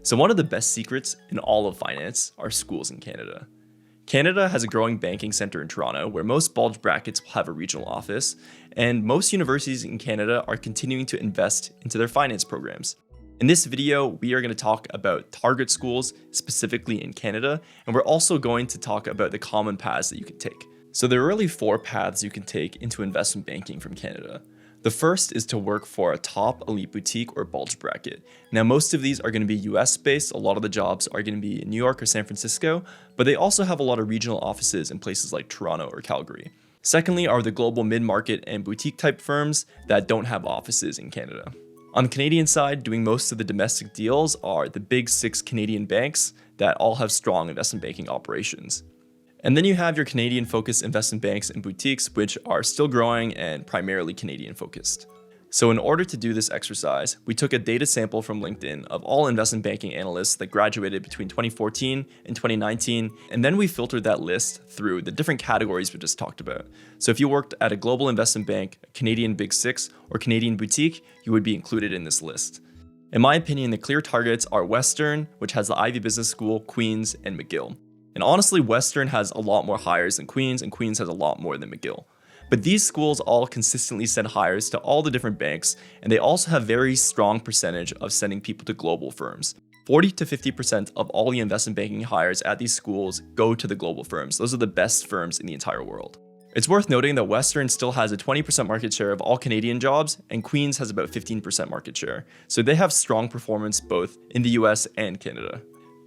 So one of the best secrets in all of finance are schools in Canada. Canada has a growing banking center in Toronto where most bulge brackets will have a regional office, and most universities in Canada are continuing to invest into their finance programs. In this video, we are going to talk about target schools specifically in Canada, and we're also going to talk about the common paths that you can take. So there are really 4 paths you can take into investment banking from Canada. The first is to work for a top elite boutique or bulge bracket. Now, most of these are going to be US based. A lot of the jobs are going to be in New York or San Francisco, but they also have a lot of regional offices in places like Toronto or Calgary. Secondly are the global mid-market and boutique type firms that don't have offices in Canada. On the Canadian side, doing most of the domestic deals are the big 6 Canadian banks that all have strong investment banking operations. And then you have your Canadian-focused investment banks and boutiques, which are still growing and primarily Canadian-focused. So in order to do this exercise, we took a data sample from LinkedIn of all investment banking analysts that graduated between 2014 and 2019, and then we filtered that list through the different categories we just talked about. So if you worked at a global investment bank, a Canadian Big 6, or Canadian boutique, you would be included in this list. In my opinion, the clear targets are Western, which has the Ivey Business School, Queen's, and McGill. And honestly, Western has a lot more hires than Queen's, and Queen's has a lot more than McGill. But these schools all consistently send hires to all the different banks, and they also have very strong percentage of sending people to global firms. 40 to 50% of all the investment banking hires at these schools go to the global firms. Those are the best firms in the entire world. It's worth noting that Western still has a 20% market share of all Canadian jobs, and Queen's has about 15% market share. So they have strong performance both in the US and Canada.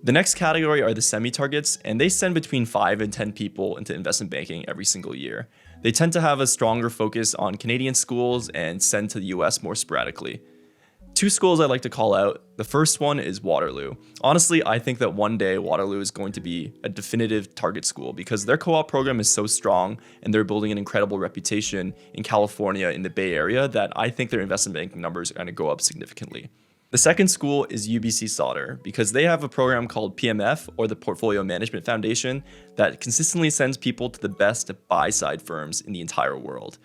The next category are the semi-targets, and they send between 5 and 10 people into investment banking every single year. They tend to have a stronger focus on Canadian schools and send to the US more sporadically. 2 schools I'd like to call out. The first one is Waterloo. Honestly, I think that one day Waterloo is going to be a definitive target school because their co-op program is so strong and they're building an incredible reputation in California in the Bay Area that I think their investment banking numbers are going to go up significantly. The second school is UBC Sauder because they have a program called PMF, or the Portfolio Management Foundation, that consistently sends people to the best buy-side firms in the entire world.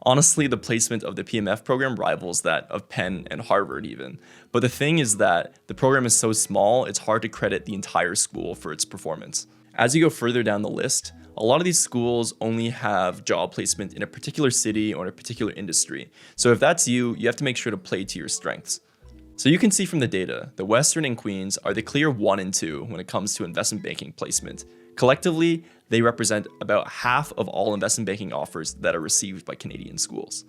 Honestly, the placement of the PMF program rivals that of Penn and Harvard even. But the thing is that the program is so small, it's hard to credit the entire school for its performance. As you go further down the list, a lot of these schools only have job placement in a particular city or in a particular industry. So if that's you, you have to make sure to play to your strengths. So you can see from the data, the Western and Queen's are the clear 1 and 2 when it comes to investment banking placement. Collectively, they represent about half of all investment banking offers that are received by Canadian schools.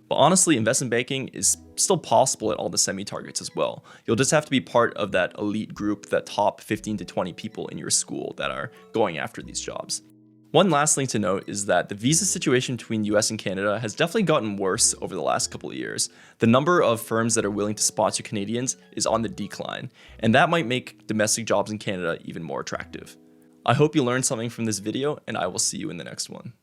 But honestly, investment banking is still possible at all the semi-targets as well. You'll just have to be part of that elite group, that top 15 to 20 people in your school that are going after these jobs. One last thing to note is that the visa situation between US and Canada has definitely gotten worse over the last couple of years. The number of firms that are willing to sponsor Canadians is on the decline, and that might make domestic jobs in Canada even more attractive. I hope you learned something from this video, and I will see you in the next one.